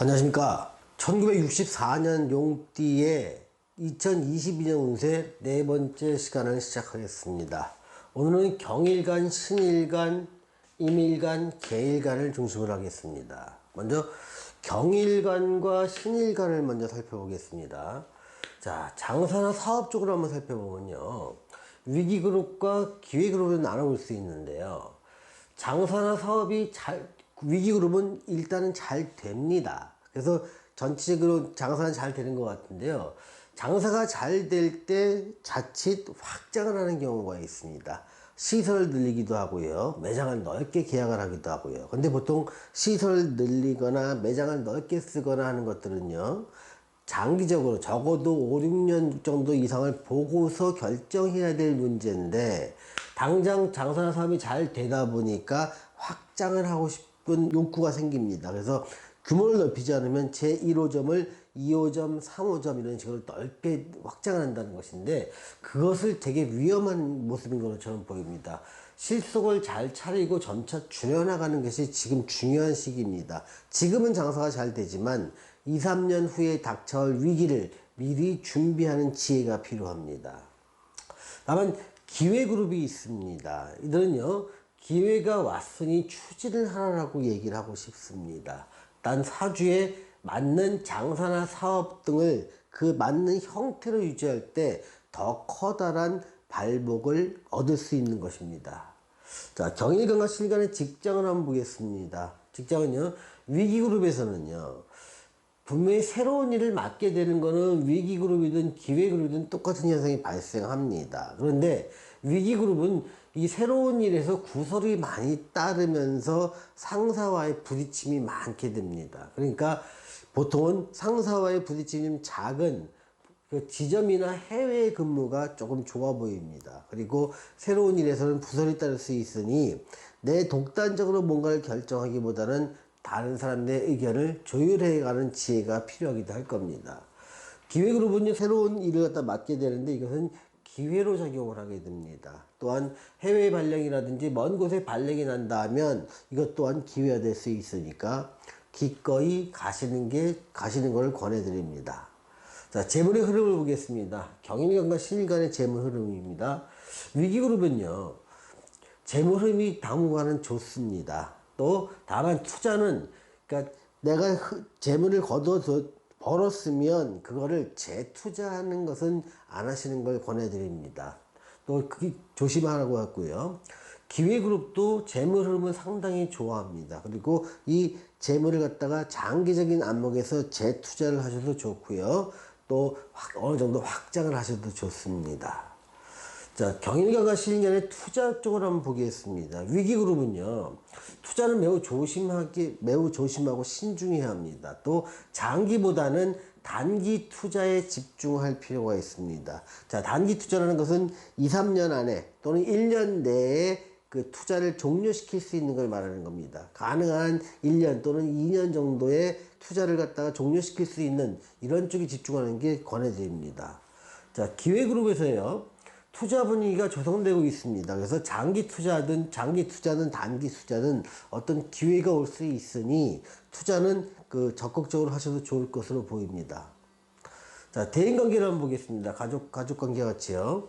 안녕하십니까. 1964년 용띠의 2022년 운세 네 번째 시간을 시작하겠습니다. 오늘은 경일간, 신일간, 임일간, 계일간을 중심으로 하겠습니다. 먼저 경일간과 신일간을 먼저 살펴보겠습니다. 자, 장사나 사업 쪽으로 한번 살펴보면요, 위기그룹과 기회그룹으로 나눠볼 수 있는데요, 장사나 사업이 위기그룹은 일단은 잘 됩니다. 그래서 전체적으로 장사는 잘 되는 것 같은데요, 장사가 잘 될 때 자칫 확장을 하는 경우가 있습니다. 시설을 늘리기도 하고요, 매장을 넓게 계약을 하기도 하고요. 근데 보통 시설을 늘리거나 매장을 넓게 쓰거나 하는 것들은요, 장기적으로 적어도 5, 6년 정도 이상을 보고서 결정해야 될 문제인데, 당장 장사나 사업이 잘 되다 보니까 확장을 하고 싶은 욕구가 생깁니다. 그래서 규모를 넓히지 않으면 제1호점을 2호점, 3호점 이런 식으로 넓게 확장을 한다는 것인데, 그것을 되게 위험한 모습인 것처럼 보입니다. 실속을 잘 차리고 점차 줄여나가는 것이 지금 중요한 시기입니다. 지금은 장사가 잘 되지만 2, 3년 후에 닥쳐올 위기를 미리 준비하는 지혜가 필요합니다. 다만 기회그룹이 있습니다. 이들은요, 기회가 왔으니 추진을 하라고 얘기를 하고 싶습니다. 단 사주에 맞는 장사나 사업 등을 그 맞는 형태로 유지할 때 더 커다란 발복을 얻을 수 있는 것입니다. 자, 경일간과 신일간의 직장을 한번 보겠습니다. 직장은요, 위기그룹에서는요, 분명히 새로운 일을 맡게 되는 거는 위기그룹이든 기회그룹이든 똑같은 현상이 발생합니다. 그런데 위기그룹은 이 새로운 일에서 구설이 많이 따르면서 상사와의 부딪힘이 많게 됩니다. 그러니까 보통은 상사와의 부딪힘이 좀 작은 그 지점이나 해외 근무가 조금 좋아 보입니다. 그리고 새로운 일에서는 부설이 따를 수 있으니 내 독단적으로 뭔가를 결정하기보다는 다른 사람들의 의견을 조율해가는 지혜가 필요하기도 할 겁니다. 기회그룹은요, 새로운 일을 갖다 맡게 되는데 이것은 기회로 작용을 하게 됩니다. 또한 해외 발령이라든지 먼 곳에 발령이 난다 하면 이것 또한 기회가 될 수 있으니까 기꺼이 가시는 걸 권해드립니다. 자, 재물의 흐름을 보겠습니다. 경일간과 신일간의 재물 흐름입니다. 위기그룹은요, 재물 흐름이 당분간은 좋습니다. 또 다만 투자는, 그러니까 내가 재물을 벌었으면 그거를 재투자하는 것은 안 하시는 걸 권해드립니다. 또 그게 조심하라고 했고요. 기회그룹도 재물 흐름은 상당히 좋아합니다. 그리고 이 재물을 갖다가 장기적인 안목에서 재투자를 하셔도 좋고요, 또 어느 정도 확장을 하셔도 좋습니다. 자, 경일간과 신일간의 투자 쪽을 한번 보겠습니다. 위기그룹은요, 투자는 매우 조심하고 신중해야 합니다. 또 장기보다는 단기 투자에 집중할 필요가 있습니다. 자, 단기 투자라는 것은 2, 3년 안에 또는 1년 내에 그 투자를 종료시킬 수 있는 걸 말하는 겁니다. 가능한 1년 또는 2년 정도의 투자를 갖다가 종료시킬 수 있는 이런 쪽에 집중하는 게 권해드립니다. 자, 기회그룹에서요, 투자 분위기가 조성되고 있습니다. 그래서 장기 투자는 단기 투자는 어떤 기회가 올 수 있으니 투자는 적극적으로 하셔도 좋을 것으로 보입니다. 자, 대인관계를 한번 보겠습니다. 가족관계 같이요.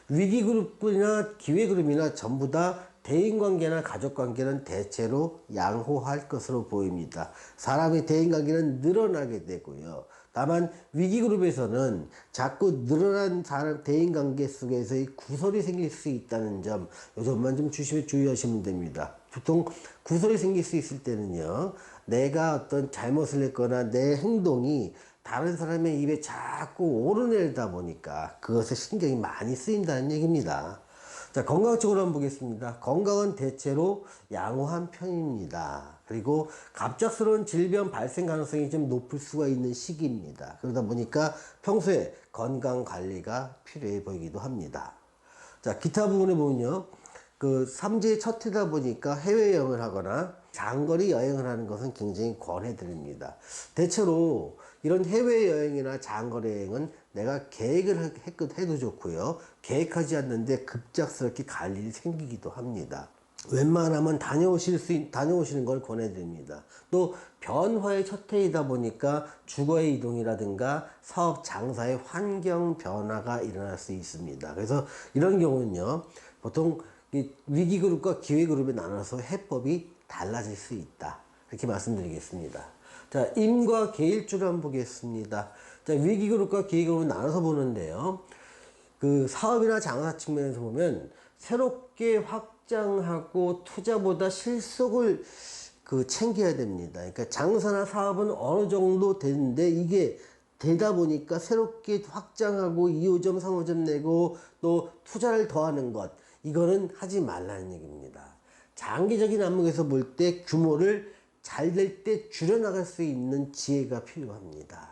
위기그룹이나 기회그룹이나 전부 다 대인관계나 가족관계는 대체로 양호할 것으로 보입니다. 사람의 대인관계는 늘어나게 되고요. 다만 위기그룹에서는 자꾸 늘어난 대인관계 속에서의 구설이 생길 수 있다는 점, 이 점만 좀 주의하시면 됩니다. 보통 구설이 생길 수 있을 때는요, 내가 어떤 잘못을 했거나 내 행동이 다른 사람의 입에 자꾸 오르내리다 보니까 그것에 신경이 많이 쓰인다는 얘기입니다. 자, 건강 쪽으로 한번 보겠습니다. 건강은 대체로 양호한 편입니다. 그리고 갑작스러운 질병 발생 가능성이 좀 높을 수가 있는 시기입니다. 그러다 보니까 평소에 건강 관리가 필요해 보이기도 합니다. 자, 기타 부분에 보면요, 삼재의 첫 해다 보니까 해외여행을 하거나 장거리 여행을 하는 것은 굉장히 권해드립니다. 대체로 이런 해외여행이나 장거리 여행은 내가 계획을 해도 좋고요, 계획하지 않는데 급작스럽게 갈 일이 생기기도 합니다. 웬만하면 다녀오시는 걸 권해드립니다. 또 변화의 첫 해이다 보니까 주거의 이동이라든가 사업 장사의 환경 변화가 일어날 수 있습니다. 그래서 이런 경우는요, 보통 위기그룹과 기회그룹에 나눠서 해법이 달라질 수 있다. 이렇게 말씀드리겠습니다. 자, 임과 계일주를 한번 보겠습니다. 자, 위기그룹과 기회그룹을 나눠서 보는데요. 그 사업이나 장사 측면에서 보면 새롭게 확장하고 투자보다 실속을 챙겨야 됩니다. 그러니까 장사나 사업은 어느 정도 되는데 이게 되다 보니까 새롭게 확장하고 2호점, 3호점 내고 또 투자를 더하는 것, 이거는 하지 말라는 얘기입니다. 장기적인 안목에서 볼 때 규모를 잘 될 때 줄여나갈 수 있는 지혜가 필요합니다.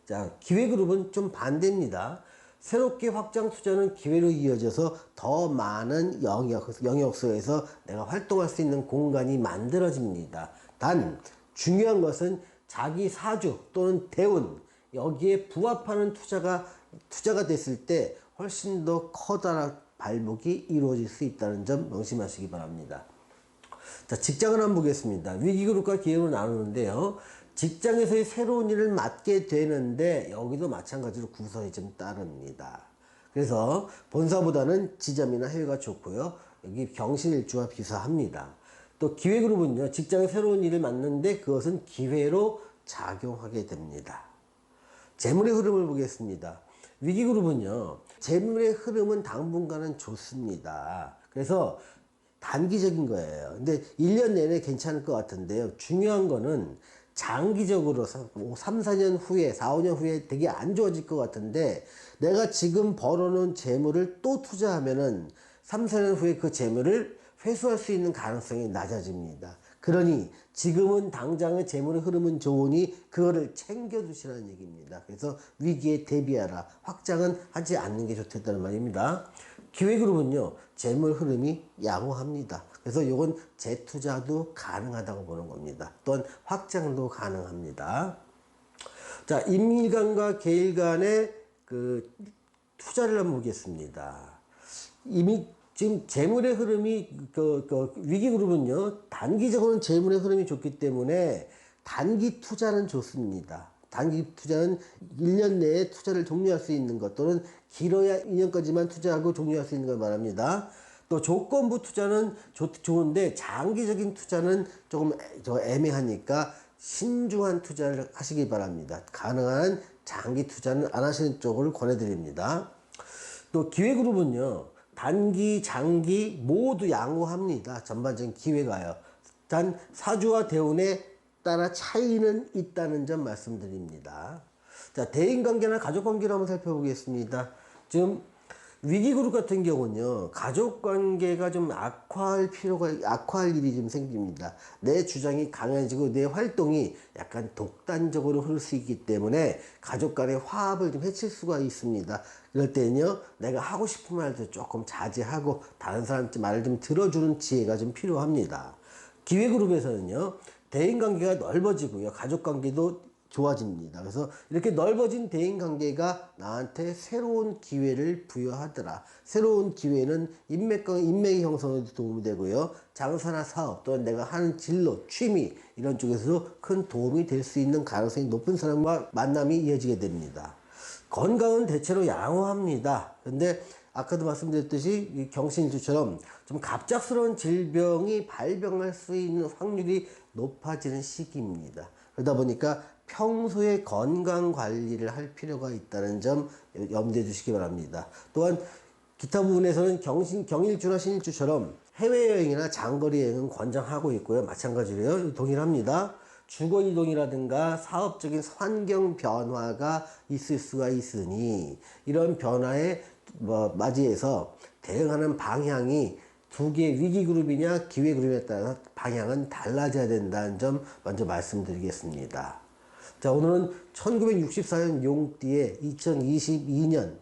자, 기회그룹은 좀 반대입니다. 새롭게 확장 투자는 기회로 이어져서 더 많은 영역소에서 내가 활동할 수 있는 공간이 만들어집니다. 단 중요한 것은 자기 사주 또는 대운 여기에 부합하는 투자가 됐을 때 훨씬 더 커다란 발목이 이루어질 수 있다는 점 명심하시기 바랍니다. 자, 직장을 한번 보겠습니다. 위기그룹과 기회로 나누는데요. 직장에서의 새로운 일을 맡게 되는데 여기도 마찬가지로 구설이 좀 따릅니다. 그래서 본사보다는 지점이나 해외가 좋고요. 여기 경신일주와 비슷합니다. 또 기회그룹은요, 직장에 새로운 일을 맡는데 그것은 기회로 작용하게 됩니다. 재물의 흐름을 보겠습니다. 위기그룹은요, 재물의 흐름은 당분간은 좋습니다. 그래서 단기적인 거예요. 근데 1년 내내 괜찮을 것 같은데요. 중요한 거는 장기적으로 3, 4년 후에, 4, 5년 후에 되게 안 좋아질 것 같은데 내가 지금 벌어놓은 재물을 또 투자하면은 3, 4년 후에 그 재물을 회수할 수 있는 가능성이 낮아집니다. 그러니 지금은 당장의 재물의 흐름은 좋으니 그거를 챙겨두시라는 얘기입니다. 그래서 위기에 대비하라. 확장은 하지 않는 게 좋다는 말입니다. 기회그룹은요, 재물 흐름이 양호합니다. 그래서 이건 재투자도 가능하다고 보는 겁니다. 또한 확장도 가능합니다. 자, 임일간과 계일간의 투자를 한번 보겠습니다. 이미 지금 재물의 흐름이 위기그룹은요, 단기적으로는 재물의 흐름이 좋기 때문에 단기 투자는 좋습니다. 단기 투자는 1년 내에 투자를 종료할 수 있는 것 또는 길어야 2년까지만 투자하고 종료할 수 있는 걸 말합니다. 또 조건부 투자는 좋은데 장기적인 투자는 조금 애매하니까 신중한 투자를 하시기 바랍니다. 가능한 장기 투자는 안 하시는 쪽을 권해드립니다. 또 기회그룹은요, 단기, 장기 모두 양호합니다. 전반적인 기회가요. 단 사주와 대운에 따라 차이는 있다는 점 말씀드립니다. 자, 대인관계나 가족관계를 한번 살펴보겠습니다. 지금 위기그룹 같은 경우는요, 가족관계가 좀 악화할 일이 좀 생깁니다. 내 주장이 강해지고 내 활동이 약간 독단적으로 흐를 수 있기 때문에 가족 간의 화합을 좀 해칠 수가 있습니다. 그럴 때는요, 내가 하고 싶은 말도 조금 자제하고 다른 사람 말을 좀 들어주는 지혜가 좀 필요합니다. 기회그룹에서는요, 대인관계가 넓어지고요, 가족관계도 좋아집니다. 그래서 이렇게 넓어진 대인관계가 나한테 새로운 기회를 부여하더라. 새로운 기회는 인맥의 형성에도 도움이 되고요, 장사나 사업 또는 내가 하는 진로, 취미 이런 쪽에서도 큰 도움이 될 수 있는 가능성이 높은 사람과 만남이 이어지게 됩니다. 건강은 대체로 양호합니다. 근데 아까도 말씀드렸듯이 이 경신일주처럼 좀 갑작스러운 질병이 발병할 수 있는 확률이 높아지는 시기입니다. 그러다 보니까 평소에 건강 관리를 할 필요가 있다는 점 염두에 두시기 바랍니다. 또한 기타 부분에서는 경일주나 신일주처럼 해외여행이나 장거리 여행은 권장하고 있고요. 마찬가지로요, 동일합니다. 주거 이동이라든가 사업적인 환경 변화가 있을 수가 있으니 이런 변화에 맞이해서 대응하는 방향이 두 개의 위기그룹이냐 기회그룹에 따라서 방향은 달라져야 된다는 점 먼저 말씀드리겠습니다. 자, 오늘은 1964년 용띠의 2022년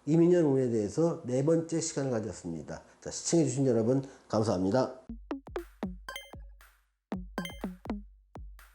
이민년 운에 대해서 네 번째 시간을 가졌습니다. 자, 시청해주신 여러분 감사합니다.